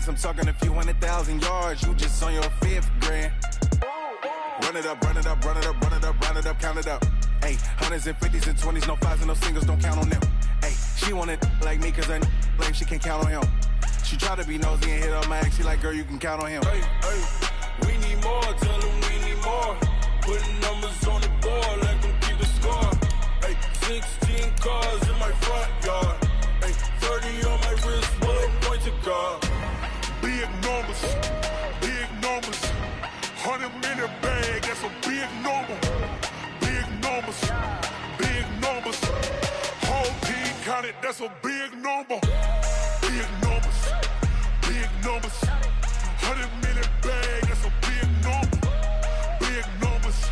bands, I'm talking a few 100,000 yards. You just on your 5th grand. Run it up, run it up, run it up, run it up, run it up, count it up. Hey, hundreds and 50s and 20s, no 5s and no singles, don't count on them. Hey, she want it like me cause her like she can't count on him. She try to be nosy and hit up my ex, she like, girl, you can count on him. Hey, we need more, tell them we need more. Putting numbers on the board, let them keep the score. Hey, 16 cars in my front yard. Hey, 30 on my wrist, bullet point to God. Big numbers, big numbers. 100-minute bag, that's a big number. Big numbers, big numbers. Whole team counted, that's a big number. Big numbers, big numbers. 100-minute bag, that's a big number. Big numbers,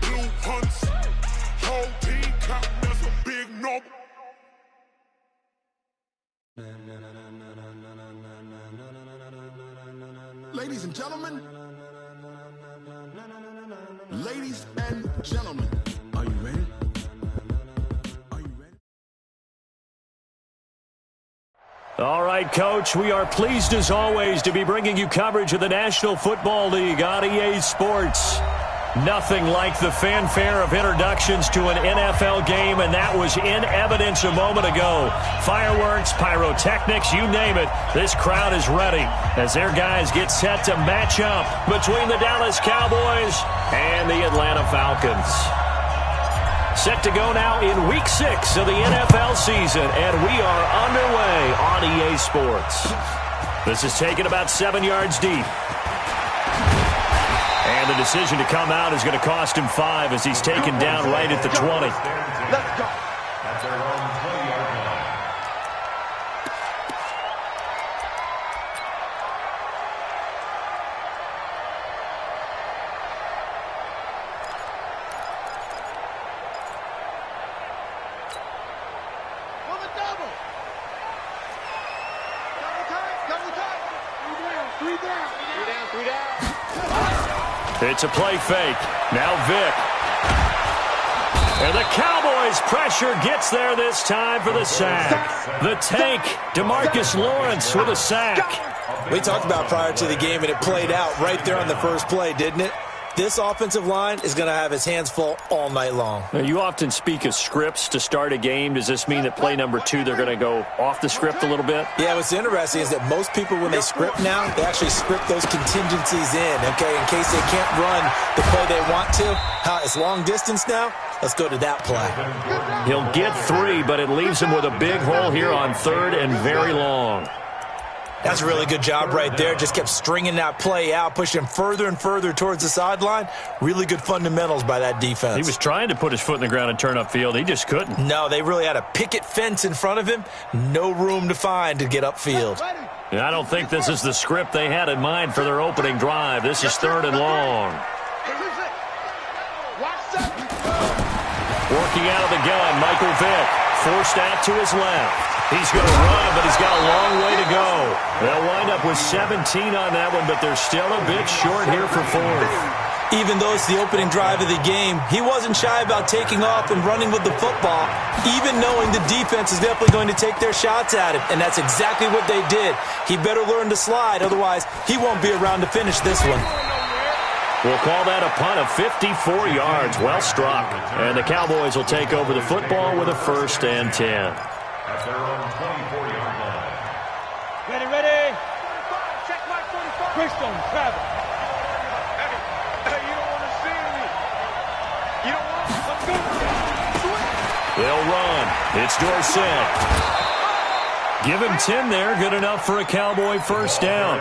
blue hunts. Whole team counting, that's a big number. Ladies and gentlemen, ladies and gentlemen, are you ready? Are you ready? All right, Coach, we are pleased as always to be bringing you coverage of the National Football League on EA Sports. Nothing like the fanfare of introductions to an NFL game, and that was in evidence a moment ago. Fireworks, pyrotechnics, you name it. This crowd is ready as their guys get set to match up between the Dallas Cowboys and the Atlanta Falcons. Set to go now in Week 6 of the NFL season, and we are underway on EA Sports. This is taken about 7 yards deep. And the decision to come out is going to cost him 5 as he's taken down right at the 20. Let's go. That's their own 20-yard line. It's a play fake. Now Vick. And the Cowboys' pressure gets there this time for the sack. The tank, DeMarcus Lawrence with a sack. We talked about prior to the game, and it played out right there on the first play, didn't it? This offensive line is going to have his hands full all night long. Now, you often speak of scripts to start a game. Does this mean that play number 2, they're going to go off the script a little bit? Yeah, what's interesting is that most people, when they script now, they actually script those contingencies in, okay, in case they can't run the play they want to. It's long distance now. Let's go to that play. He'll get 3, but it leaves him with a big hole here on 3rd and very long. That's a really good job right there. Just kept stringing that play out, pushing further and further towards the sideline. Really good fundamentals by that defense. He was trying to put his foot in the ground and turn upfield. He just couldn't. No, they really had a picket fence in front of him. No room to find to get upfield. I don't think this is the script they had in mind for their opening drive. This is 3rd and long. Working out of the gun, Michael Vick. Forced out to his left. He's going to run, but he's got a long way to go. They'll wind up with 17 on that one, but they're still a bit short here for 4th. Even though it's the opening drive of the game, he wasn't shy about taking off and running with the football, even knowing the defense is definitely going to take their shots at him, and that's exactly what they did. He better learn to slide, otherwise he won't be around to finish this one. We'll call that a punt of 54 yards. Well struck. And the Cowboys will take over the football with a 1st and 10. That's their own 24-yard line. Ready. Check mark 45. Christian, travel. Hey, you don't want to see me. You don't want to. Let's go. They'll run. It's Dorsett. Give him 10 there. Good enough for a Cowboy 1st down.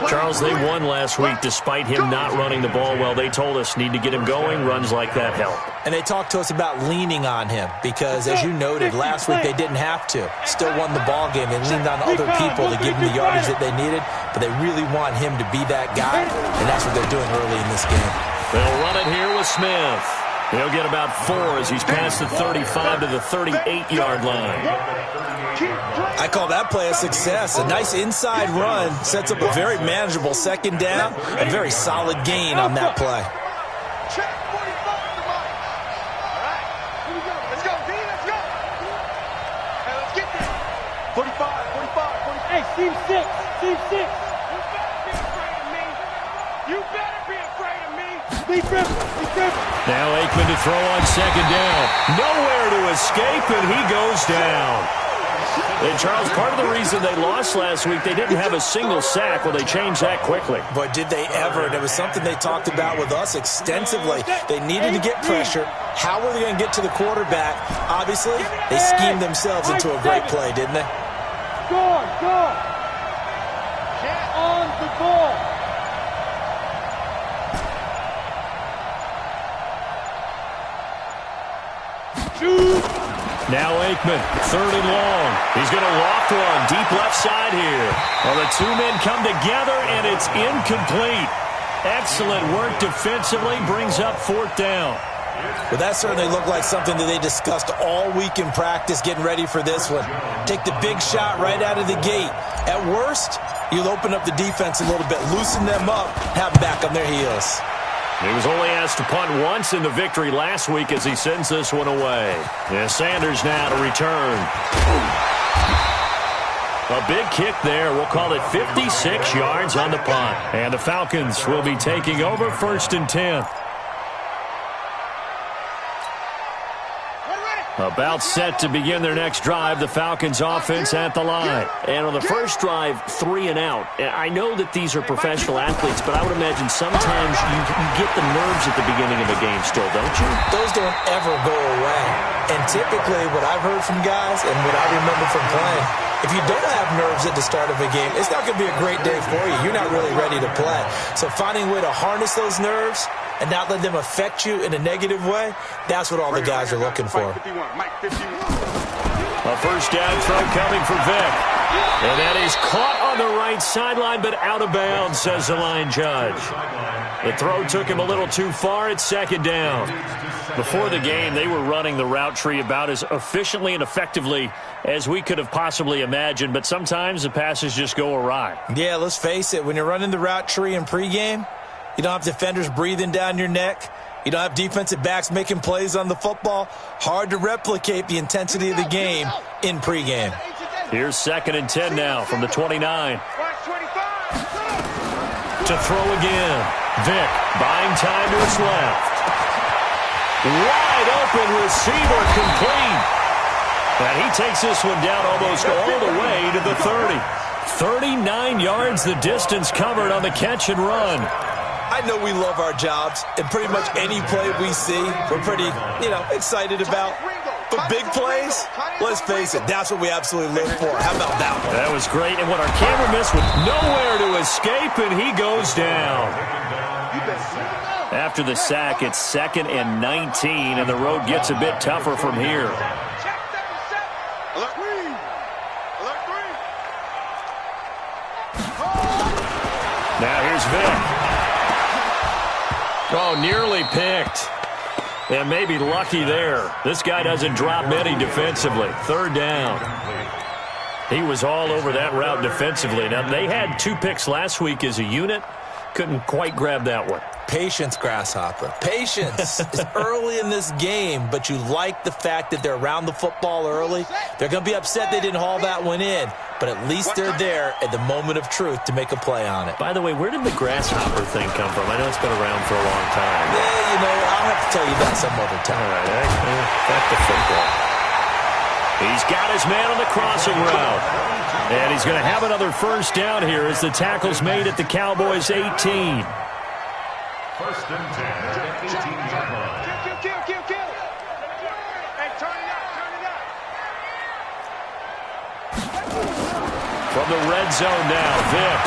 Charles, they won last week despite him not running the ball well. They told us need to get him going. Runs like that help. And they talked to us about leaning on him because, as you noted, last week they didn't have to. Still won the ball game. They leaned on other people to give them the yardage that they needed, but they really want him to be that guy, and that's what they're doing early in this game. They'll run it here with Smith. He'll get about 4 as he's past the 35 to the 38-yard line. I call that play a success. A nice inside run sets up a very manageable 2nd down. A very solid gain on that play. Team 6. Team 6. You better be afraid of me. Defense. Now Aikman to throw on second down. Nowhere to escape, and he goes down. And, Charles, part of the reason they lost last week, they didn't have a single sack. Well, they changed that quickly. But did they ever? And it was something they talked about with us extensively. They needed to get pressure. How were they going to get to the quarterback? Obviously, they schemed themselves into a great play, didn't they? Score. Get on the ball. Now Aikman, third and long. He's going to loft one deep left side here. Well, the two men come together, and it's incomplete. Excellent work defensively, brings up fourth down. Well, that certainly looked like something that they discussed all week in practice getting ready for this one. Take the big shot right out of the gate. At worst, you'll open up the defense a little bit, loosen them up, have them back on their heels. He was only asked to punt once in the victory last week as he sends this one away. And Sanders now to return. A big kick there. We'll call it 56 yards on the punt. And the Falcons will be taking over 1st and 10. About set to begin their next drive, the Falcons offense at the line. And on the first drive, 3 and out. I know that these are professional athletes, but I would imagine sometimes you get the nerves at the beginning of a game still, don't you? Those don't ever go away. And typically what I've heard from guys and what I remember from playing, if you don't have nerves at the start of a game, it's not going to be a great day for you. You're not really ready to play. So finding a way to harness those nerves and not let them affect you in a negative way, that's what all the guys are looking for. A first down throw coming for Vick. And that is caught on the right sideline, but out of bounds, says the line judge. The throw took him a little too far. It's second down. Before the game, they were running the route tree about as efficiently and effectively as we could have possibly imagined, but sometimes the passes just go awry. Yeah, let's face it. When you're running the route tree in pregame, you don't have defenders breathing down your neck. You don't have defensive backs making plays on the football. Hard to replicate the intensity of the game in pregame. Here's 2nd and 10 now from the 29. To throw again. Vick buying time to his left. Wide open receiver complete. And he takes this one down almost all the way to the 30. 39 yards the distance covered on the catch and run. I know we love our jobs, and pretty much any play we see, we're pretty, excited about. But big plays, let's face it, that's what we absolutely live for. How about that one? That was great, and what our camera missed with nowhere to escape, and he goes down. After the sack, it's 2nd and 19, and the road gets a bit tougher from here. Now here's Vick. Oh, nearly picked. And maybe lucky there. This guy doesn't drop many defensively. 3rd down. He was all over that route defensively. Now, they had 2 picks last week as a unit. Couldn't quite grab that one. Patience, Grasshopper. Patience is early in this game, but you like the fact that they're around the football early. They're going to be upset they didn't haul that one in, but at least they're there at the moment of truth to make a play on it. By the way, where did the Grasshopper thing come from? I know it's been around for a long time. Yeah, I'll have to tell you that some other time. All right, back to football. He's got his man on the crossing route. And he's going to have another first down here as the tackle's made at the Cowboys' 18. 1st and 10 at the 18-yard line. Kill. Hey, turn it up. From the red zone now, Vick.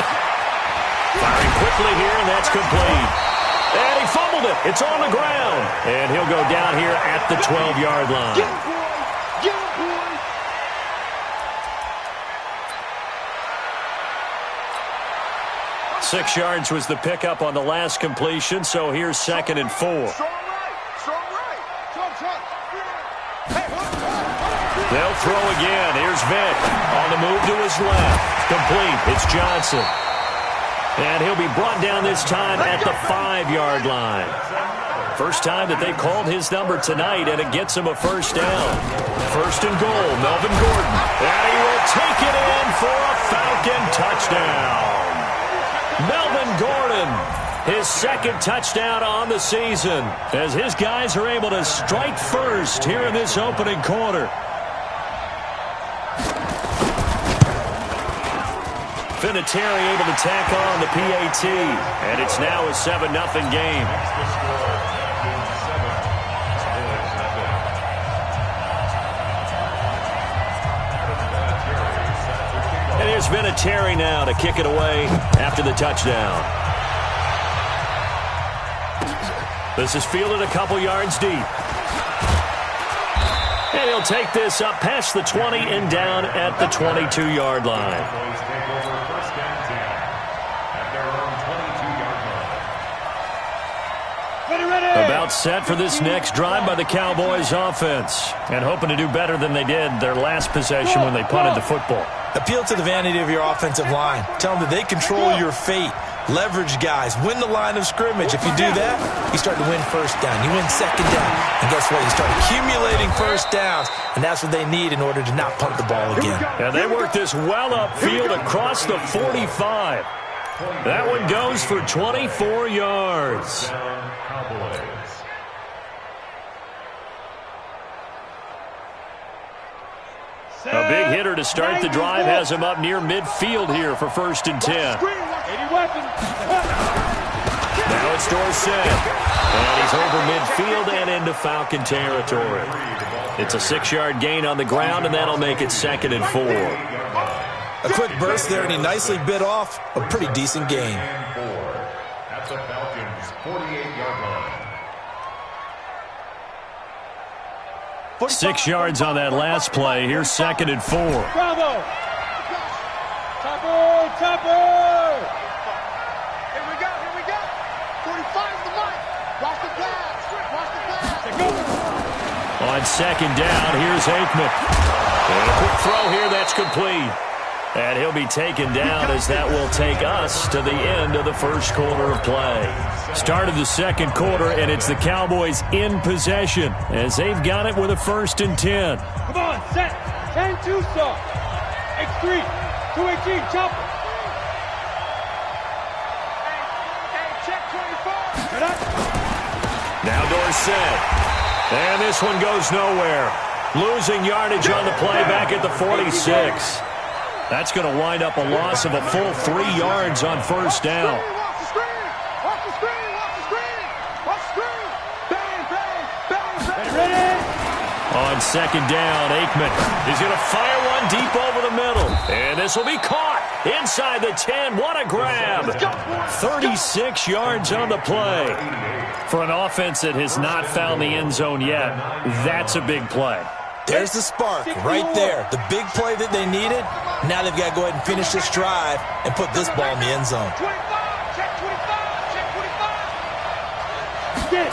Firing quickly here, and that's complete. And he fumbled it. It's on the ground. And he'll go down here at the 12-yard line. Get him, boy. 6 yards was the pickup on the last completion, so here's 2nd and 4. They'll throw again. Here's Vick on the move to his left. Complete. It's Johnson. And he'll be brought down this time at the 5-yard line. First time that they've called his number tonight, and it gets him a first down. 1st and goal, Melvin Gordon. And he will take it in for a Falcon touchdown. Melvin Gordon, his second touchdown on the season, as his guys are able to strike first here in this opening quarter. Vinatieri able to tack on the PAT, and it's now a 7-0 game. And here's Vinatieri now to kick it away after the touchdown. This is fielded a couple yards deep. And he'll take this up past the 20 and down at the 22-yard line. About set for this next drive by the Cowboys offense, and hoping to do better than they did their last possession when they punted the football. Appeal to the vanity of your offensive line. Tell them that they control your fate. Leverage guys. Win the line of scrimmage. If you do that, you start to win first down. You win second down. And guess what? You start accumulating first downs, and that's what they need in order to not punt the ball again. And they work this well upfield across the 45. That one goes for 24 yards. A big hitter to start the drive has him up near midfield here for 1st and 10. Now it's Dorsett. And he's over midfield and into Falcon territory. It's a 6-yard gain on the ground, and that'll make it 2nd and 4. A quick burst there, and he nicely bit off a pretty decent gain. At the Falcons' 48-yard line. 6 yards on that last play. Here's 2nd and 4. Bravo! Topper! Topper! Here we go, here we go. 45's the mark. Watch the pass. Watch the pass. On 2nd down, here's Aikman. And a quick throw here, that's complete. And he'll be taken down as that will take us to the end of the first quarter of play. Start of the second quarter, and it's the Cowboys in possession as they've got it with a 1st and 10. Come on, set. 10-2 stop. X3. 218, chopper. Hey, check 24. Now Dorsett. And this one goes nowhere. Losing yardage on the play back at the 46. That's going to wind up a loss of a full 3 yards on 1st down. Watch the screen. Watch the screen. Watch the screen. Watch the screen. Bang, bang, bang, bang. Ready? On 2nd down, Aikman is going to fire one deep over the middle. And this will be caught inside the 10. What a grab. 36 yards on the play. For an offense that has not found the end zone yet, that's a big play. There's the spark right there. The big play that they needed. Now they've got to go ahead and finish this drive and put this ball in the end zone. 25. Check 25. Check 25. Get it.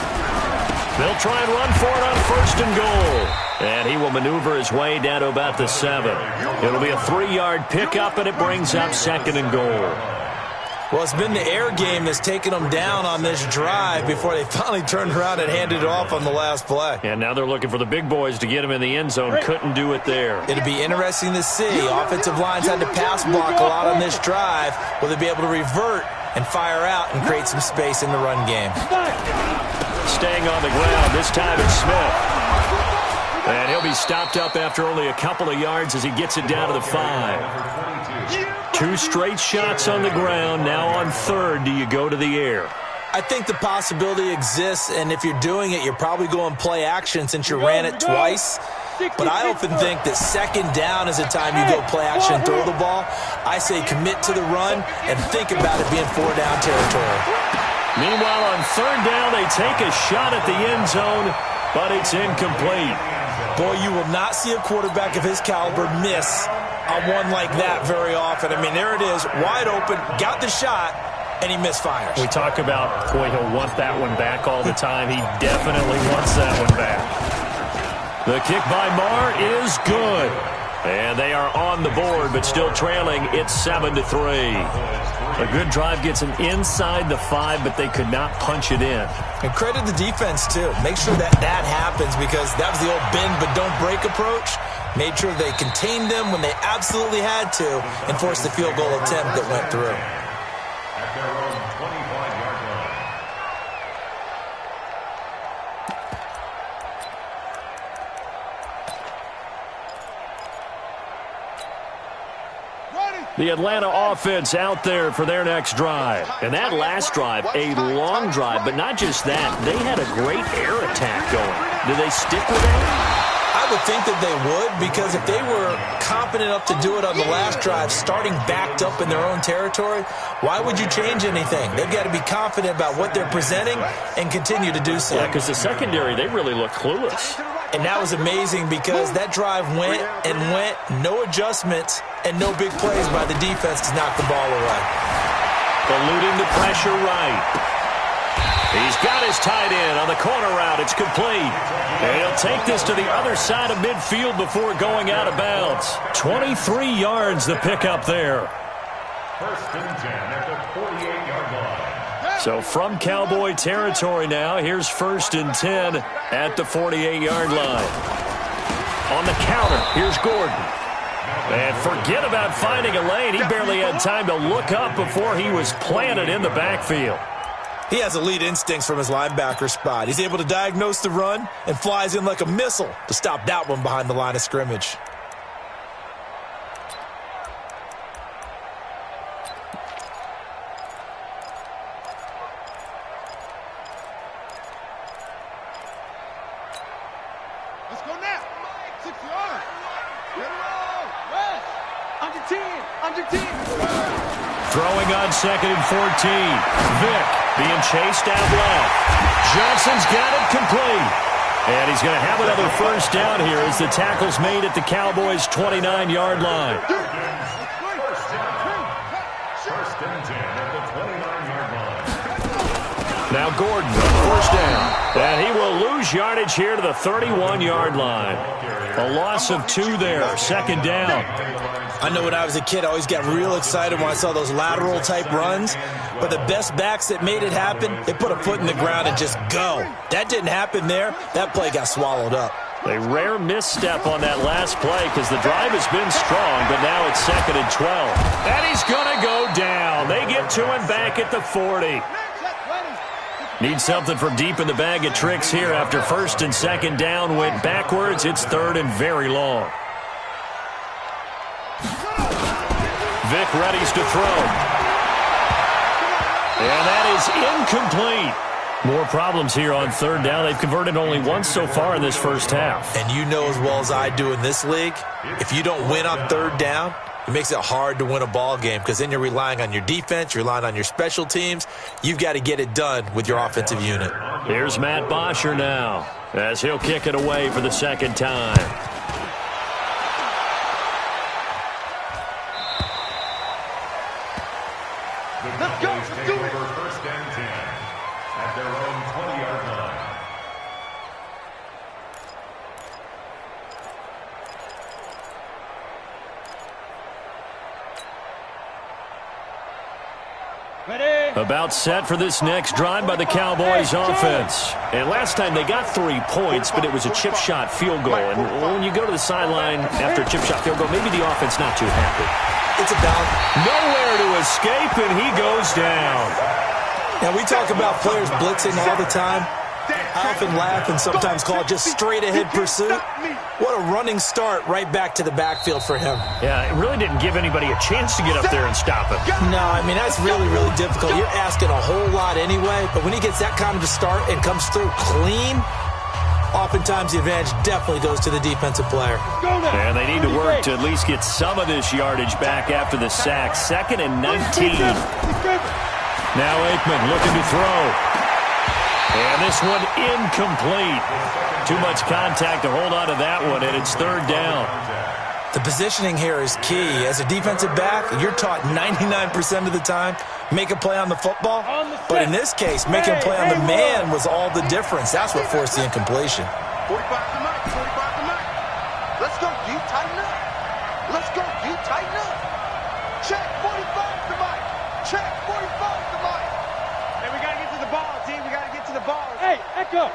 They'll try and run for it on 1st and goal. And he will maneuver his way down to about the 7. It'll be a 3-yard pickup, and it brings up 2nd and goal. Well, it's been the air game that's taken them down on this drive before they finally turned around and handed it off on the last play. And now they're looking for the big boys to get him in the end zone. Couldn't do it there. It'll be interesting to see. Offensive lines had to pass block a lot on this drive. Will they be able to revert and fire out and create some space in the run game? Staying on the ground. This time it's Smith. And he'll be stopped up after only a couple of yards as he gets it down to the 5. 2 straight shots on the ground. Now on 3rd, do you go to the air? I think the possibility exists, and if you're doing it, you're probably going play action since you ran it twice. But I often think that 2nd down is the time you go play action and throw the ball. I say commit to the run and think about it being 4-down territory. Meanwhile, on 3rd down, they take a shot at the end zone, but it's incomplete. Boy, you will not see a quarterback of his caliber miss on one like that very often. I mean, there it is, wide open, got the shot, and he misfires. We talk about, boy, he'll want that one back all the time. He definitely wants that one back. The kick by Marr is good. And they are on the board, but still trailing. It's 7-3. A good drive gets them inside the 5, but they could not punch it in. And credit the defense, too. Make sure that happens, because that was the old bend but don't break approach. Made sure they contained them when they absolutely had to and forced the field goal attempt that went through. At their own 25-yard line. The Atlanta offense out there for their next drive. And that last drive, a long drive, but not just that. They had a great air attack going. Do they stick with that? I would think that they would, because if they were confident enough to do it on the last drive, starting backed up in their own territory, why would you change anything? They've got to be confident about what they're presenting and continue to do so. Yeah, because the secondary, they really look clueless. And that was amazing, because that drive went and went, no adjustments, and no big plays by the defense to knock the ball away. Eluding the pressure right. He's got his tight end on the corner route. It's complete. And he'll take this to the other side of midfield before going out of bounds. 23 yards the pickup there. First and 10 at the 48-yard line. So from Cowboy territory now, here's first and 10 at the 48-yard line. On the counter, here's Gordon. And forget about finding a lane. He barely had time to look up before he was planted in the backfield. He has elite instincts from his linebacker spot. He's able to diagnose the run and flies in like a missile to stop that one behind the line of scrimmage. Let's go now. 6 yards. Get it on. West. Under 10. Under 10. Throwing on second and 14. Vick being chased out left. Johnson's got it complete. And he's going to have another first down here as the tackle's made at the Cowboys' 29-yard line. First and 10 at the 29-yard line. Now Gordon on first down. And he will lose yardage here to the 31-yard line. A loss of 2 there. Second down. I know when I was a kid, I always got real excited when I saw those lateral-type runs. But the best backs that made it happen, they put a foot in the ground and just go. That didn't happen there. That play got swallowed up. A rare misstep on that last play because the drive has been strong, but now it's second and 12. And he's going to go down. They get to him back at the 40. Need something from deep in the bag of tricks here after first and second down went backwards. It's third and very long. Vick readies to throw. And that is incomplete. More problems here on third down. They've converted only once so far in this first half. And you know as well as I do in this league, if you don't win on third down, it makes it hard to win a ball game because then you're relying on your defense, you're relying on your special teams. You've got to get it done with your offensive unit. Here's Matt Bosher now as he'll kick it away for the second time. Let's go. Let's do it. First and 10 at their own 20-yard line. Ready. About set for this next drive by the Cowboys offense. And last time they got 3 points, but it was a chip shot field goal. And when you go to the sideline after a chip shot field goal, maybe the offense not too happy. It's about nowhere to escape, and he goes down. Now, we talk about players blitzing all the time. I often laugh and sometimes call it just straight-ahead pursuit. What a running start right back to the backfield for him. Yeah, it really didn't give anybody a chance to get up there and stop him. No, I mean, that's really, really difficult. You're asking a whole lot anyway, but when he gets that kind of a start and comes through clean, oftentimes the advantage definitely goes to the defensive player. And they need to work to at least get some of this yardage back after the sack. Second and 19. Now Aikman looking to throw. And this one incomplete. Too much contact to hold on to that one, and it's third down. The positioning here is key. As a defensive back, you're taught 99% of the time, make a play on the football. But in this case, making a play on the man was all the difference. That's what forced the incompletion. 45 to Mike. 45 to Mike. Let's go. You tighten up. Let's go. You tighten up. Check. 45 to Mike. Check, 45's the mic. Hey, we got to get to the ball, team. We got to get to the ball. Hey, Echo.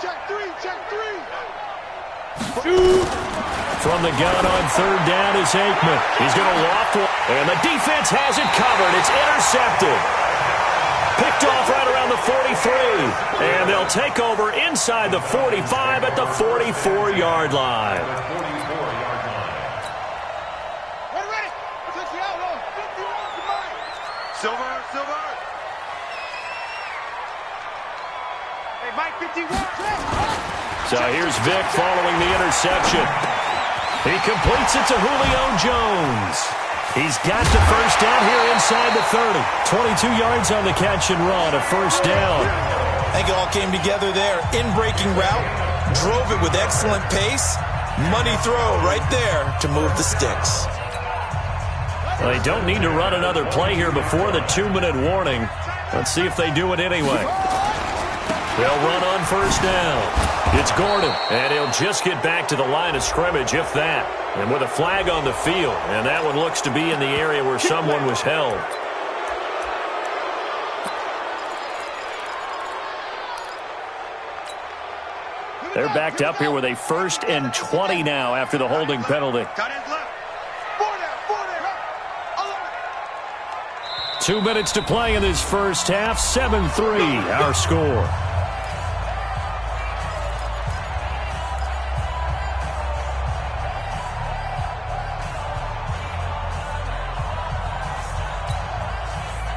Check three, check three. Shoot. From the gun on third down is Aikman. He's going to loft one, and the defense has it covered. It's intercepted. Picked off right around the 43. And they'll take over inside the 45 at the 44-yard line. Ready. 60 out on 51's the mic. Silver. Hey, Mike, 51. So here's Vic following the interception. He completes it to Julio Jones. He's got the first down here inside the 30. 22 yards on the catch and run, a first down. I think it all came together there. In-breaking route, drove it with excellent pace. Money throw right there to move the sticks. Well, they don't need to run another play here before the 2-minute warning. Let's see if they do it anyway. They'll run on first down. It's Gordon, and he'll just get back to the line of scrimmage, if that. And with a flag on the field, and that one looks to be in the area where someone was held. They're backed up here with a 1st and 20 now after the holding penalty. 2 minutes to play in this first half. 7-3, our score.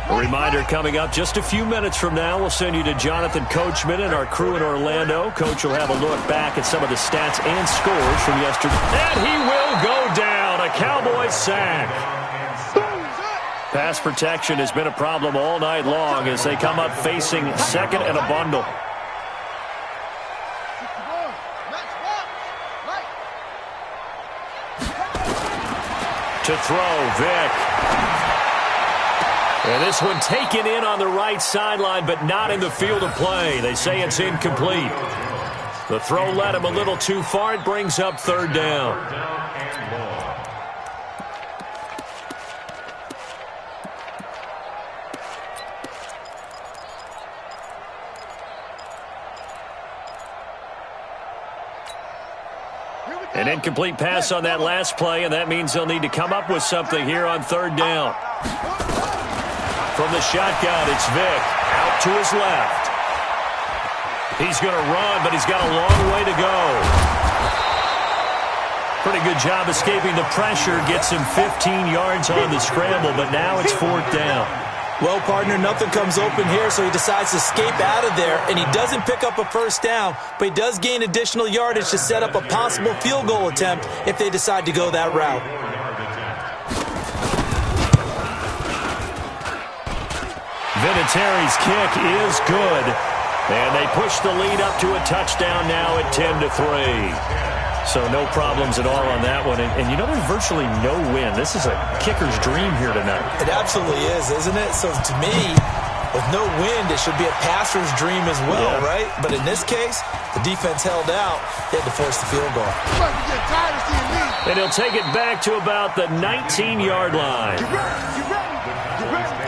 A reminder coming up just a few minutes from now. We'll send you to Jonathan Coachman and our crew in Orlando. Coach will have a look back at some of the stats and scores from yesterday. And he will go down. A Cowboys sack. Pass protection has been a problem all night long as they come up facing second and a bundle. To throw, Vic. And this one taken in on the right sideline, but not in the field of play. They say it's incomplete. The throw led him a little too far. It brings up third down. An incomplete pass on that last play, and that means they'll need to come up with something here on third down. From the shotgun, it's Vic. Out to his left. He's going to run, but he's got a long way to go. Pretty good job escaping the pressure. Gets him 15 yards on the scramble, but now it's fourth down. Well, partner, nothing comes open here, so he decides to escape out of there, and he doesn't pick up a first down, but he does gain additional yardage to set up a possible field goal attempt if they decide to go that route. Vinatieri's kick is good, and they push the lead up to a touchdown now at 10-3. So no problems at all on that one. And you know, there's virtually no wind. This is a kicker's dream here tonight. It absolutely is, isn't it? So to me, with no wind, it should be a passer's dream as well, right? But in this case, the defense held out. They had to force the field goal. And he'll take it back to about the 19-yard line. Get ready.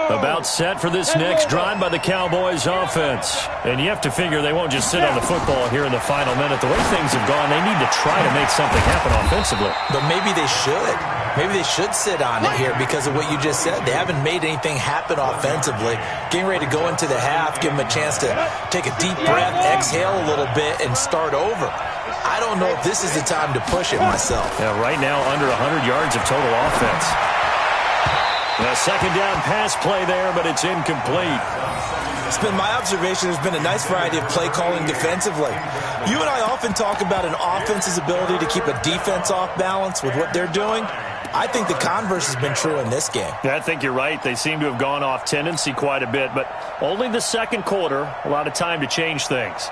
About set for this next drive by the Cowboys offense. And you have to figure they won't just sit on the football here in the final minute. The way things have gone, they need to try to make something happen offensively. But maybe they should. Maybe they should sit on it here because of what you just said. They haven't made anything happen offensively. Getting ready to go into the half, give them a chance to take a deep breath, exhale a little bit, and start over. I don't know if this is the time to push it myself. Yeah, right now under 100 yards of total offense. A second down pass play there, but it's incomplete. It's been my observation there's been a nice variety of play calling defensively. You and I often talk about an offense's ability to keep a defense off balance with what they're doing. I think the converse has been true in this game. Yeah, I think you're right. They seem to have gone off tendency quite a bit, but only the second quarter, a lot of time to change things.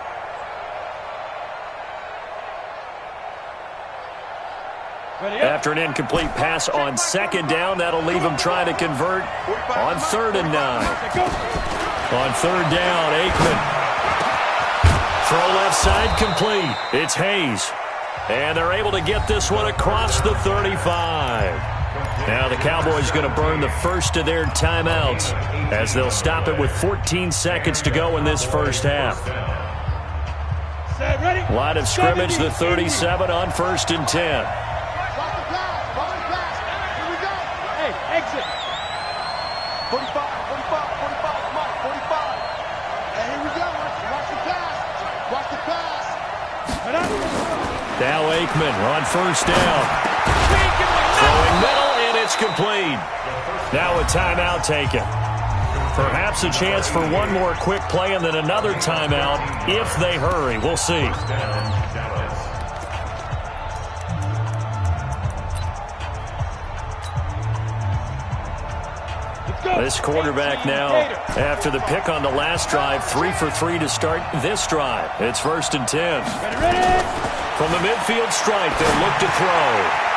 After an incomplete pass on second down, that'll leave them trying to convert on 3rd and 9. On third down, Aikman. Throw left side complete. It's Hayes. And they're able to get this one across the 35. Now the Cowboys going to burn the first of their timeouts as they'll stop it with 14 seconds to go in this first half. Line of scrimmage, the 37 on 1st and 10. Hey, exit. 45, 45, come on, 45. And here we go. Watch the pass. Watch the pass. Now Aikman on 1st down. Throwing middle, and it's complete. Now a timeout taken. Perhaps a chance for one more quick play and then another timeout if they hurry. We'll see. This quarterback now, after the pick on the last drive, 3 for 3 to start this drive. It's 1st and 10. From the midfield stripe, they'll look to throw.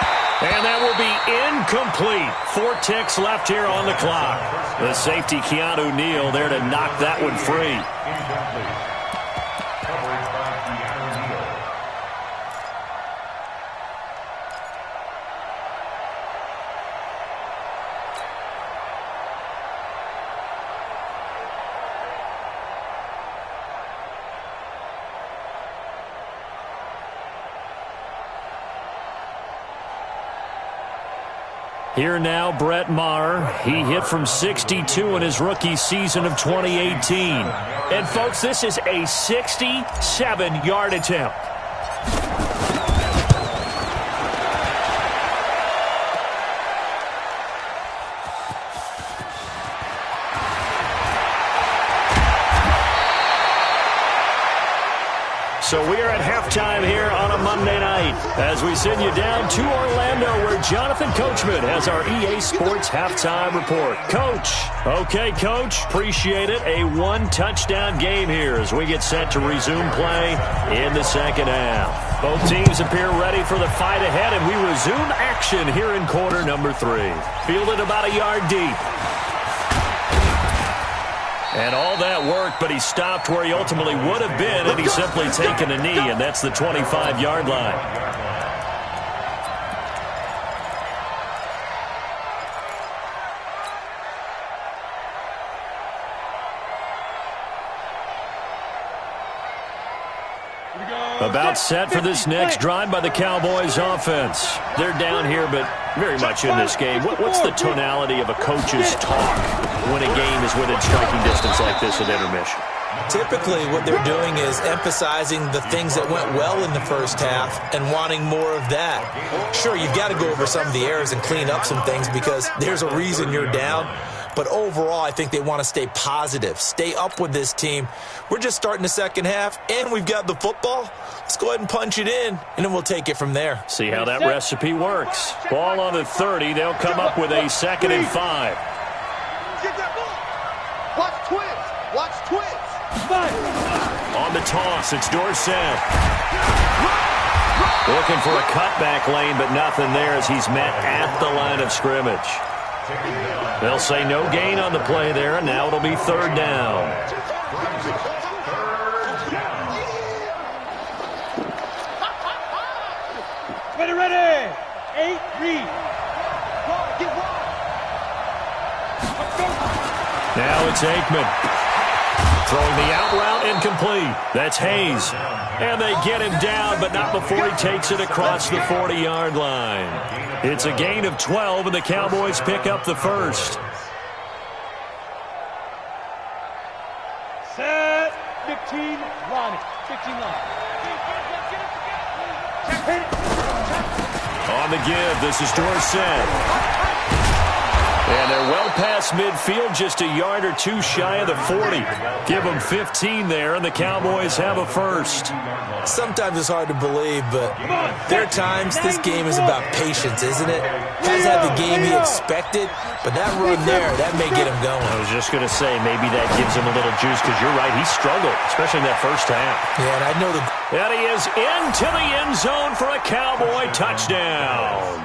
And that will be incomplete. 4 ticks left here on the clock. The safety, Keanu Neal, there to knock that one free. Here now, Brett Maher. He hit from 62 in his rookie season of 2018. And, folks, this is a 67-yard attempt. So we are at halftime here on a Monday night as we send you down to Orlando where Jonathan Coachman has our EA Sports halftime report. Coach. Okay, Coach. Appreciate it. A 1-touchdown game here as we get set to resume play in the second half. Both teams appear ready for the fight ahead, and we resume action here in quarter number 3. Fielded about a yard deep. And all that work, but he stopped where he ultimately would have been, and he's simply taken a knee, and that's the 25-yard line. About set for this next drive by the Cowboys offense. They're down here, but very much in this game. What's the tonality of a coach's talk when a game is within striking distance like this at intermission? Typically, what they're doing is emphasizing the things that went well in the first half and wanting more of that. Sure, you've got to go over some of the errors and clean up some things because there's a reason you're down. But overall, I think they want to stay positive, stay up with this team. We're just starting the second half, and we've got the football. Let's go ahead and punch it in, and then we'll take it from there. See how that recipe works. Ball on the 30. They'll come up with a 2nd and 5. Watch twins. Watch twins. On the toss, it's Dorsett. Looking for a cutback lane, but nothing there as he's met at the line of scrimmage. They'll say no gain on the play there, and now it'll be 3rd down. Ready. 8, read. Now it's Aikman. Throwing the out route incomplete. That's Hayes. And they get him down, but not before he takes it across the 40-yard line. It's a gain of 12, and the Cowboys pick up the first. Set. 15, Ronnie. 15 line. On the give, this is Dorsett. And they're well past midfield, just a yard or two shy of the 40. Give them 15 there, and the Cowboys have a first. Sometimes it's hard to believe, but there are times this game is about patience, isn't it? Hasn't had the game he expected, but that run there, that may get him going. I was just going to say, maybe that gives him a little juice, because you're right, he struggled, especially in that first half. Yeah, and I know the... And he is into the end zone for a Cowboy touchdown.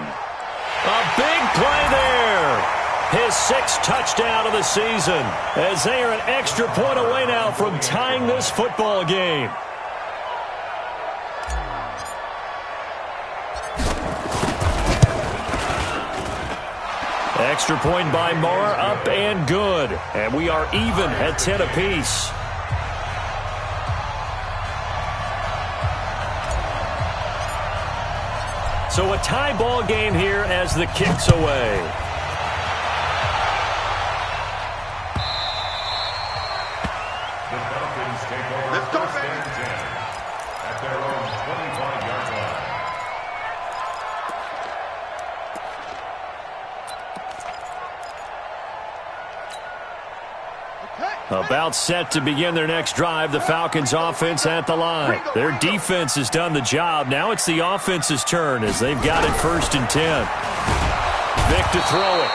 A big play there. His 6th touchdown of the season as they are an extra point away now from tying this football game. Extra point by Moore, up and good. And we are even at 10 apiece. So a tie ball game here as the kick's away. The Falcons take over first and 10 at their own 25-yard line. About set to begin their next drive, the Falcons offense at the line. Their defense has done the job. Now it's the offense's turn as they've got it 1st and 10. Vic to throw it.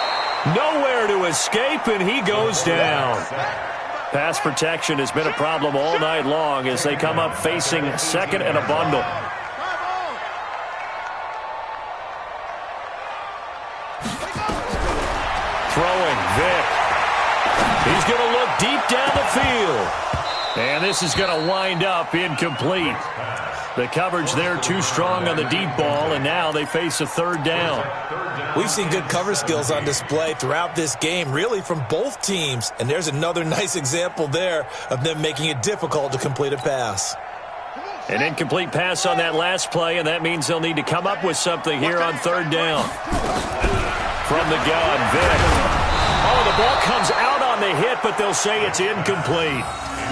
Nowhere to escape, and he goes down. Pass protection has been a problem all night long as they come up facing 2nd and a bundle. Throwing, Vic. He's going to look deep down the field. And this is going to wind up incomplete. The coverage there too strong on the deep ball, and now they face a 3rd down. We've seen good cover skills on display throughout this game, really from both teams. And there's another nice example there of them making it difficult to complete a pass. An incomplete pass on that last play, and that means they'll need to come up with something here on 3rd down. From the gun, Vic. Oh, the ball comes out on the hit, but they'll say it's incomplete.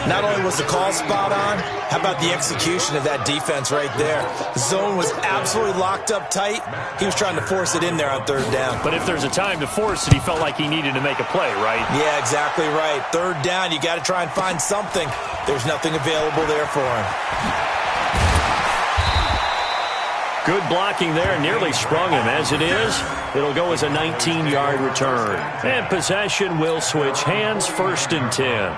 Not only was the call spot on, how about the execution of that defense right there? The zone was absolutely locked up tight. He was trying to force it in there on 3rd down. But if there's a time to force it, he felt like he needed to make a play, right? Yeah, exactly right. 3rd down, you got to try and find something. There's nothing available there for him. Good blocking there, nearly sprung him. As it is, it'll go as a 19-yard return. And possession will switch hands, 1st and 10.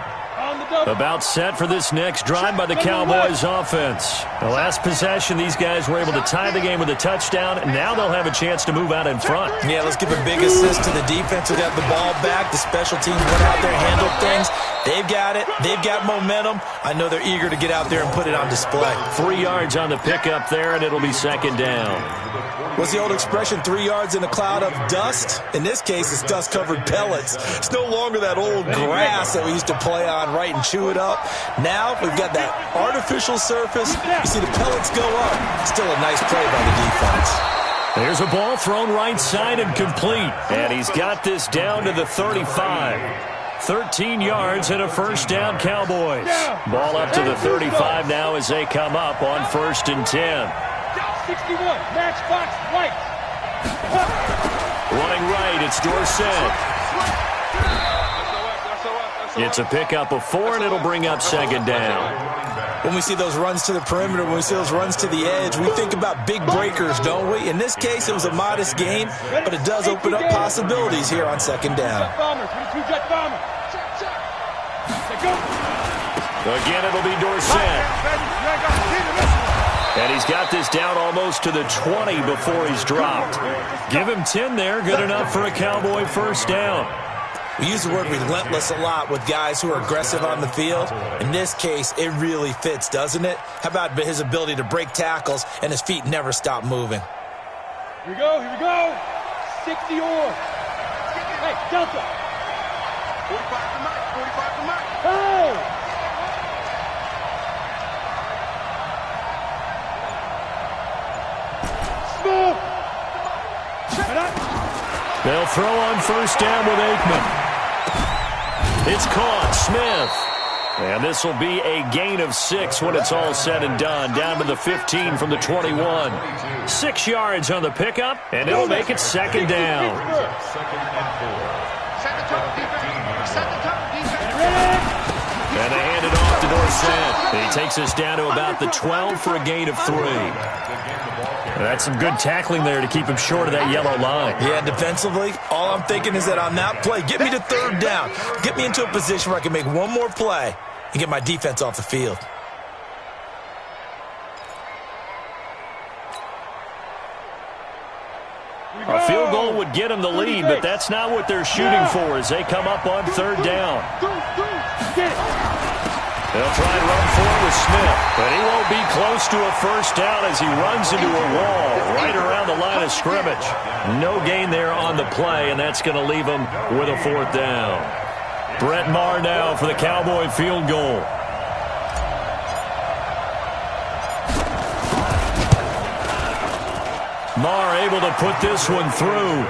About set for this next drive by the Cowboys offense. The last possession, these guys were able to tie the game with a touchdown, and now they'll have a chance to move out in front. Yeah, let's give a big assist to the defense who got the ball back. The special teams went out there, handled things. They've got it. They've got momentum. I know they're eager to get out there and put it on display. 3 yards on the pickup there, and it'll be 2nd down. What's the old expression, 3 yards in a cloud of dust? In this case, it's dust-covered pellets. It's no longer that old grass that we used to play on, right, and chew it up. Now we've got that artificial surface. You see the pellets go up. Still a nice play by the defense. There's a ball thrown right side and complete. And he's got this down to the 35. 13 yards and a 1st down, Cowboys. Ball up to the 35 now as they come up on 1st and 10. 61, matchbox white. Running right, it's Dorsett. It's a pickup of 4, and it'll bring up 2nd down. When we see those runs to the perimeter, when we see those runs to the edge, we think about big breakers, don't we? In this case, it was a modest gain, but it does open up possibilities here on 2nd down. Again, it'll be Dorsett. And he's got this down almost to the 20 before he's dropped. Give him 10 there, good enough for a Cowboy 1st down. We use the word relentless a lot with guys who are aggressive on the field. In this case, it really fits, doesn't it? How about his ability to break tackles and his feet never stop moving? Here we go, here we go. 60 or. Hey, Delta. 45 for Mike, 45 for Mike. Hey! Smooth. They'll throw on 1st down with Aikman. It's caught, Smith. And this will be a gain of 6 when it's all said and done. Down to the 15 from the 21. 6 yards on the pickup, and it'll make it 2nd down. 2nd and 4. And they hand it off to Dorsett. He takes us down to about the 12 for a gain of 3. That's some good tackling there to keep him short of that yellow line. Yeah, defensively, all I'm thinking is that on that play, get me to 3rd down. Get me into a position where I can make one more play and get my defense off the field. A field goal would get them the lead, but that's not what they're shooting for as they come up on 3rd down. They'll try and run forward with Smith, but he won't be close to a first down as he runs into a wall right around the line of scrimmage. No gain there on the play, and that's going to leave him with a fourth down. Brett Maher now for the Cowboy field goal. Maher able to put this one through,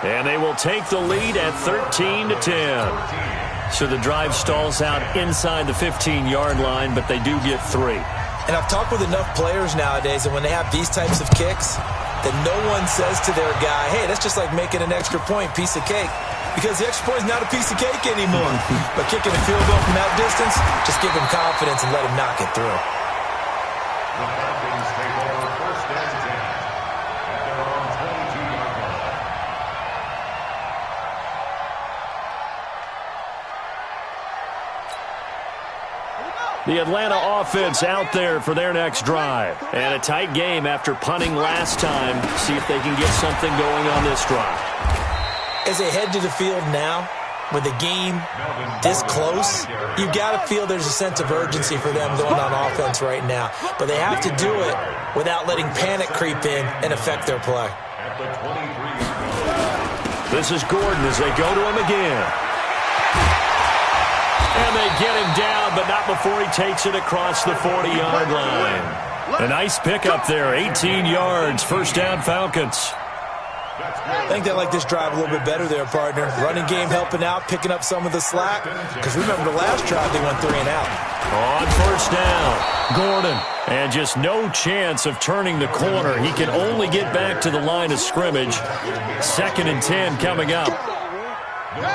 and they will take the lead at 13-10. So the drive stalls out inside the 15-yard line, but they do get 3. And I've talked with enough players nowadays that when they have these types of kicks, that no one says to their guy, hey, that's just like making an extra point, piece of cake. Because the extra point is not a piece of cake anymore. But kicking a field goal from that distance, just give him confidence and let him knock it through. The Falcons take over first and 10 at their own 22-yard line. The Atlanta offense out there for their next drive. And a tight game after punting last time. See if they can get something going on this drive. As they head to the field now, with the game this close, you've got to feel there's a sense of urgency for them going on offense right now. But they have to do it without letting panic creep in and affect their play. This is Gordon as they go to him again. And they get him down, but not before he takes it across the 40-yard line. A nice pickup there, 18 yards, first down Falcons. I think they like this drive a little bit better there, partner. Running game helping out, picking up some of the slack. Because remember the last drive, they went 3 and out. On first down, Gordon. And just no chance of turning the corner. He can only get back to the line of scrimmage. 2nd and 10 coming up.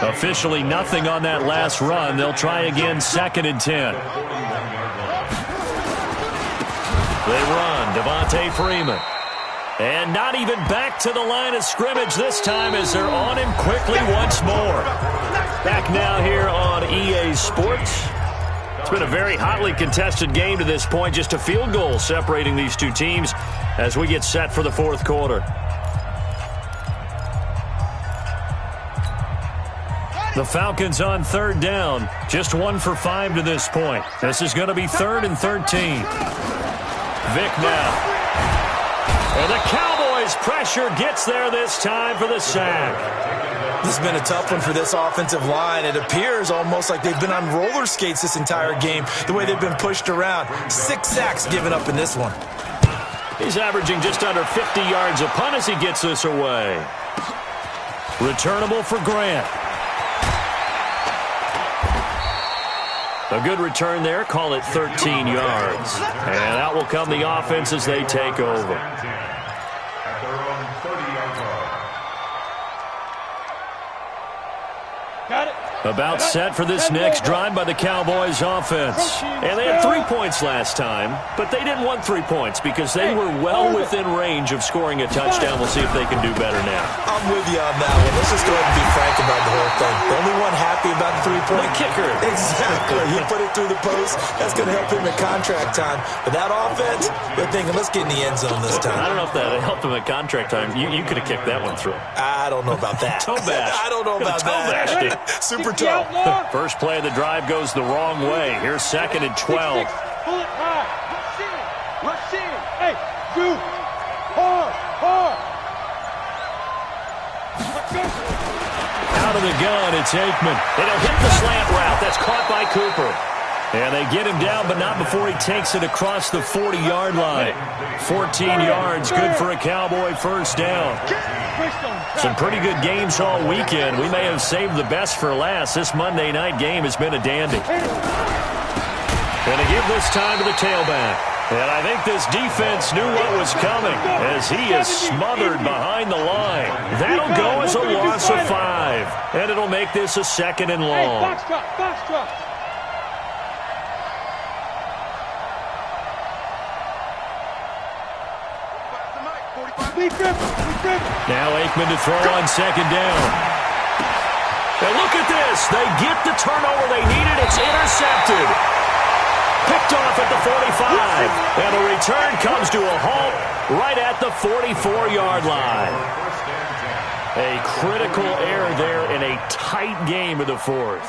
Officially nothing on that last run. They'll try again, 2nd and 10. They run, Devontae Freeman. And not even back to the line of scrimmage this time as they're on him quickly once more. Back now here on EA Sports. It's been a very hotly contested game to this point. Just a field goal separating these two teams as we get set for the fourth quarter. The Falcons on 3rd down. Just 1 for 5 to this point. This is going to be 3rd and 13. Vick now. And the Cowboys' pressure gets there this time for the sack. This has been a tough one for this offensive line. It appears almost like they've been on roller skates this entire game, the way they've been pushed around. 6 sacks given up in this one. He's averaging just under 50 yards a punt as he gets this away. Returnable for Grant. A good return there. Call it 13 yards. And out will come the offense as they take over. At their own 30-yard line. Got it. About set for this next drive by the Cowboys offense. And they had 3 points last time, but they didn't want 3 points because they were well within range of scoring a touchdown. We'll see if they can do better now. I'm with you on that one. Let's just go ahead and be frank about the whole thing. The only one happy about the 3-point kicker. Exactly. He put it through the post. That's going to help him at contract time. But that offense, they're thinking, let's get in the end zone this time. I don't know if that helped him at contract time. You could have kicked that one through. I don't know about that. Toe bash. I don't know about that. Super toe. First play of the drive goes the wrong way. Here's 2nd and 12. Pull it high. Rush in. Hey, dude. Hard. Out of the gun, it's Aikman. It'll hit the slant route. That's caught by Cooper. And they get him down, but not before he takes it across the 40-yard line. 14 yards, good for a Cowboy first down. Some pretty good games all weekend. We may have saved the best for last. This Monday night game has been a dandy. Going to give this time to the tailback. And I think this defense knew what was coming as he is smothered behind the line. That'll go as a loss of 5. And it'll make this a 2nd and long. Box drop. Now Aikman to throw on 2nd down. And look at this. They get the turnover they needed. It's intercepted. Picked off at the 45. And the return comes to a halt right at the 44-yard line. A critical error there in a tight game of the fourth.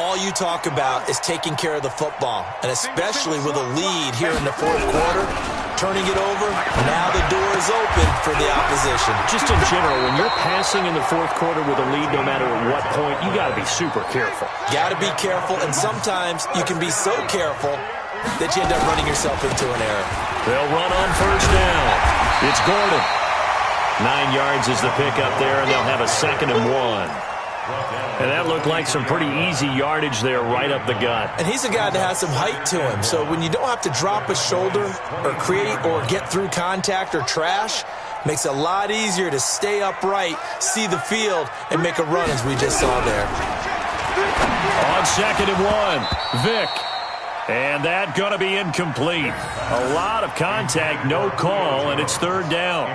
all you talk about is taking care of the football, and especially with a lead here in the fourth quarter, turning it over, now the door is open for the opposition. Just in general, when you're passing in the fourth quarter with a lead, no matter at what point, you got to be super careful. Got to be careful, and sometimes you can be so careful that you end up running yourself into an error. They'll run on first down. It's Gordon. 9 yards is the pickup there, and they'll have a 2nd and 1. And that looked like some pretty easy yardage there right up the gut. And he's a guy that has some height to him, so when you don't have to drop a shoulder or create or get through contact or trash, makes it a lot easier to stay upright, see the field, and make a run as we just saw there. On 2nd and 1, Vick. And that going to be incomplete. A lot of contact, no call, and it's 3rd down.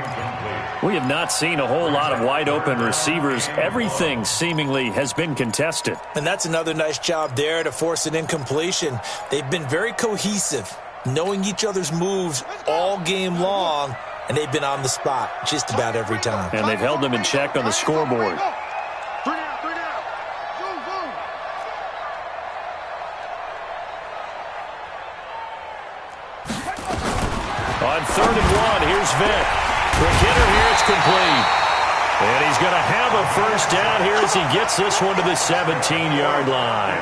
We have not seen a whole lot of wide-open receivers. Everything seemingly has been contested. And that's another nice job there to force an incompletion. They've been very cohesive, knowing each other's moves all game long, and they've been on the spot just about every time. And they've held them in check on the scoreboard. On 3rd and 1, here's Vick. Quick hitter here, it's complete. And he's going to have a first down here as he gets this one to the 17-yard line.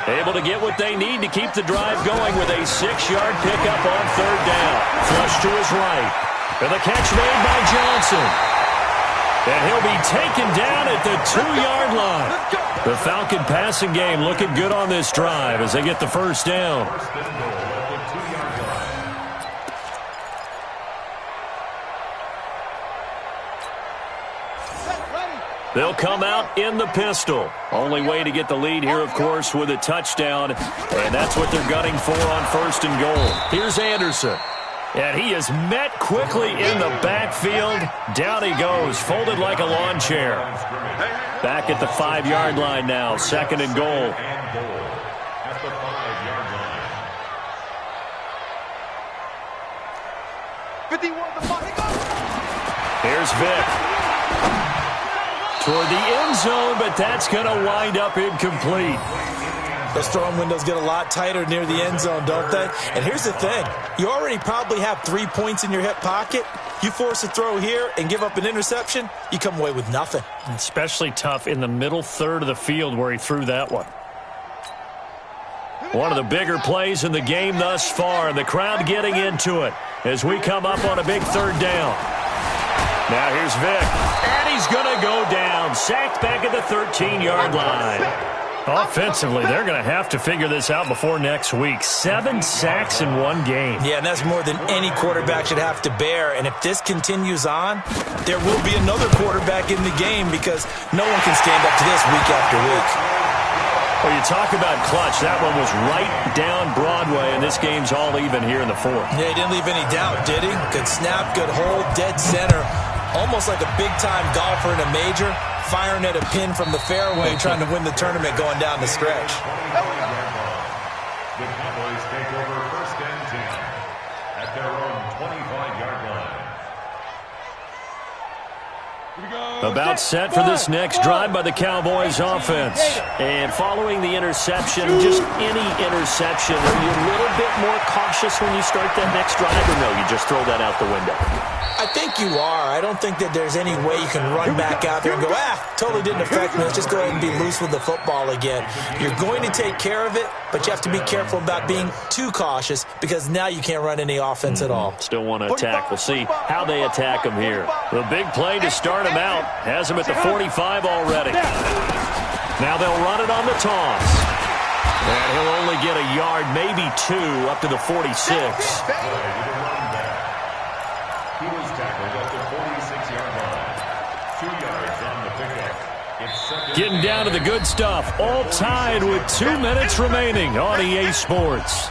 Able to get what they need to keep the drive going with a 6-yard pickup on 3rd down. Flush to his right. And the catch made by Johnson. And he'll be taken down at the 2-yard line. The Falcon passing game looking good on this drive as they get the first down. They'll come out in the pistol. Only way to get the lead here, of course, with a touchdown. And that's what they're gunning for on 1st and goal. Here's Anderson. And he is met quickly in the backfield. Down he goes, folded like a lawn chair. Back at the 5-yard line now, 2nd and goal. Here's Vick. Toward the end zone, but that's going to wind up incomplete. Those throwing windows get a lot tighter near the end zone, don't they? And here's the thing. You already probably have 3 points in your hip pocket. You force a throw here and give up an interception, you come away with nothing. Especially tough in the middle third of the field where he threw that one. One of the bigger plays in the game thus far, and the crowd getting into it as we come up on a big 3rd down. Now here's Vick, and he's going to go down. Sacked back at the 13-yard line. Offensively, they're going to have to figure this out before next week. 7 sacks in one game. Yeah, and that's more than any quarterback should have to bear. And if this continues on, there will be another quarterback in the game because no one can stand up to this week after week. Well, you talk about clutch. That one was right down Broadway, and this game's all even here in the 4th. Yeah, he didn't leave any doubt, did he? Good snap, good hold, dead center. Almost like a big-time golfer in a major, firing at a pin from the fairway, trying to win the tournament going down the stretch. The Cowboys take over 1st and 10 at their own 25-yard line. About set for this next drive by the Cowboys offense. And following the interception, just any interception, are you a little bit more cautious when you start that next drive, or no, you just throw that out the window? I think you are. I don't think that there's any way you can run back out there and go, totally didn't affect me. Let's just go ahead and be loose with the football again. You're going to take care of it, but you have to be careful about being too cautious because now you can't run any offense at all. Still want to attack. We'll see how they attack him here. The big play to start him out has him at the 45 already. Now they'll run it on the toss. And he'll only get a yard, maybe 2, up to the 46. He was tackled at the 46-yard line. 2 yards on the pickup. It's getting down to the good stuff. All tied with 2 minutes remaining on EA Sports.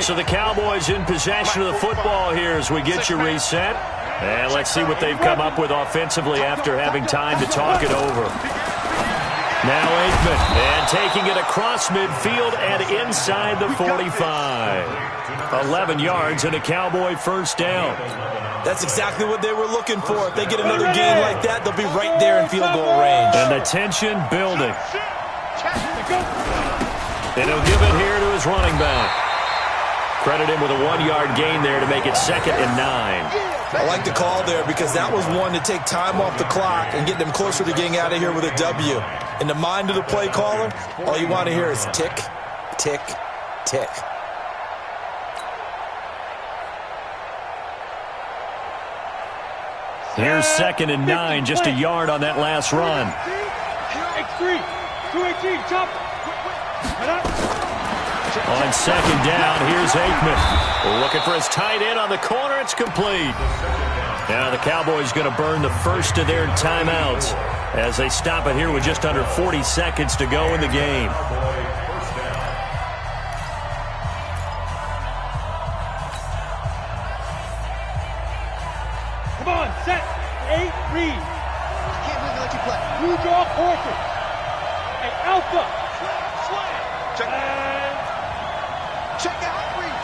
So the Cowboys in possession of the football here as we get you reset. And let's see what they've come up with offensively after having time to talk it over. Now Aikman, and taking it across midfield and inside the 45. 11 yards and a Cowboy first down. That's exactly what they were looking for. If they get another gain like that, they'll be right there in field goal range. And the tension building. And he'll give it here to his running back. Credit him with a 1-yard gain there to make it 2nd and 9. I like the call there because that was one to take time off the clock and get them closer to getting out of here with a W. In the mind of the play caller, all you want to hear is tick, tick, tick. Here's 2nd and 9, just a yard on that last run. X3, 218, chop. On 2nd down, here's Aikman. Looking for his tight end on the corner. It's complete. Now the Cowboys going to burn the first of their timeouts as they stop it here with just under 40 seconds to go in the game. Come on, set, 8, read. Can't believe they let you play. Blue draw portrait. Hey, Alpha. Slam. Check out, read.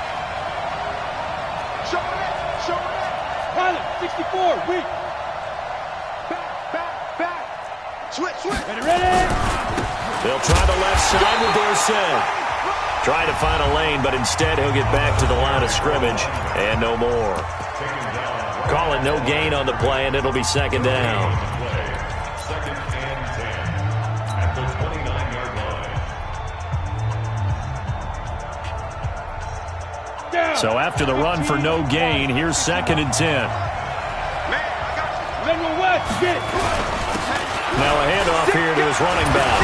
Show it. Pilot, 64, weak. Back. Switch. Ready. They'll try the left side with Dorsett. Trying to find a lane, but instead he'll get back to the line of scrimmage and no more. Call it no gain on the play, and it'll be 2nd down. 2nd and 10 at the 29-yard line. So after the run for no gain, here's 2nd and 10. Manuel West, get it. Now a handoff here to his running back.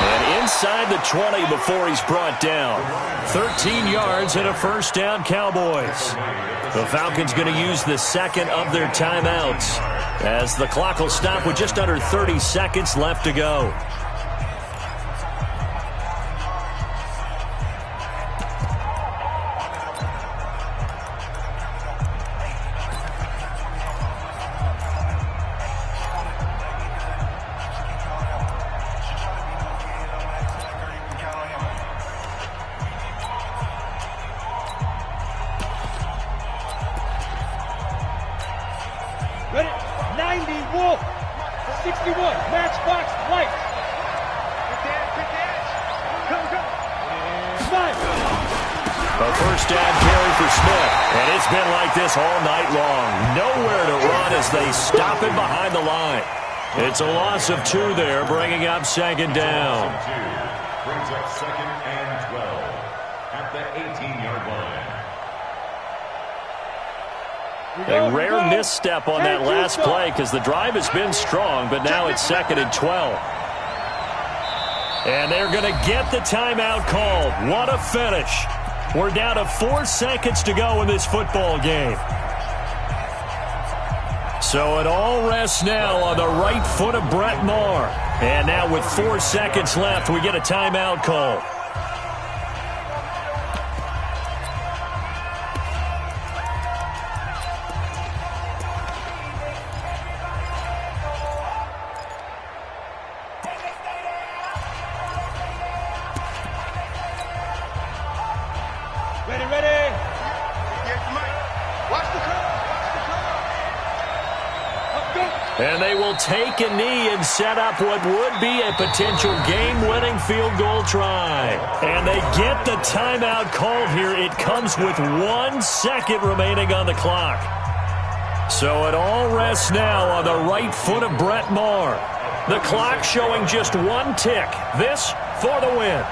And inside the 20 before he's brought down. 13 yards and a first down, Cowboys. The Falcons going to use the 2nd of their timeouts as the clock will stop with just under 30 seconds left to go. Ready, 90, Wolf. 61, Matchbox, Light. Good dance. Go. Five. A first down carry for Smith. And it's been like this all night long. Nowhere to run as they stop him behind the line. It's a loss of 2 there, bringing up 2nd down. Brings up 2nd and 12 at the 18-yard line. A rare misstep on that last play because the drive has been strong, but now it's 2nd and 12. And they're going to get the timeout called. What a finish. We're down to 4 seconds to go in this football game. So it all rests now on the right foot of Brett Maher. And now with 4 seconds left, we get a timeout call. Ready. Watch the curve. And they will take a knee and set up what would be a potential game-winning field goal try. And they get the timeout called here. It comes with 1 second remaining on the clock. So it all rests now on the right foot of Brett Maher. The clock showing just 1 tick. This for the win.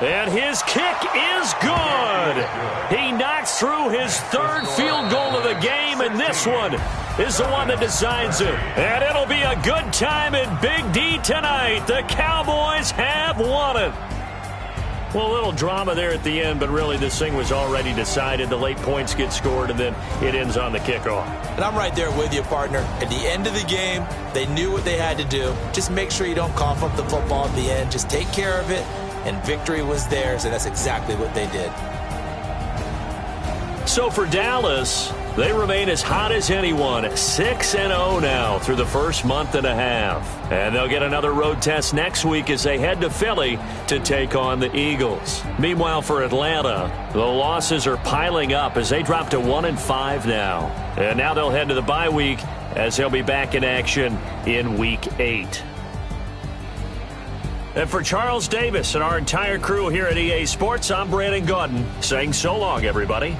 And his kick is good. He knocks through his 3rd field goal of the game, and this one is the one that decides it. And it'll be a good time in Big D tonight. The Cowboys have won it. Well, a little drama there at the end, but really this thing was already decided. The late points get scored, and then it ends on the kickoff. And I'm right there with you, partner. At the end of the game, they knew what they had to do. Just make sure you don't cough up the football at the end. Just take care of it. And victory was theirs, and that's exactly what they did. So for Dallas, they remain as hot as anyone, 6-0 now through the first month and a half. And they'll get another road test next week as they head to Philly to take on the Eagles. Meanwhile, for Atlanta, the losses are piling up as they drop to 1-5 now. And now they'll head to the bye week as they'll be back in action in Week 8. And for Charles Davis and our entire crew here at EA Sports, I'm Brandon Gaudin saying so long, everybody.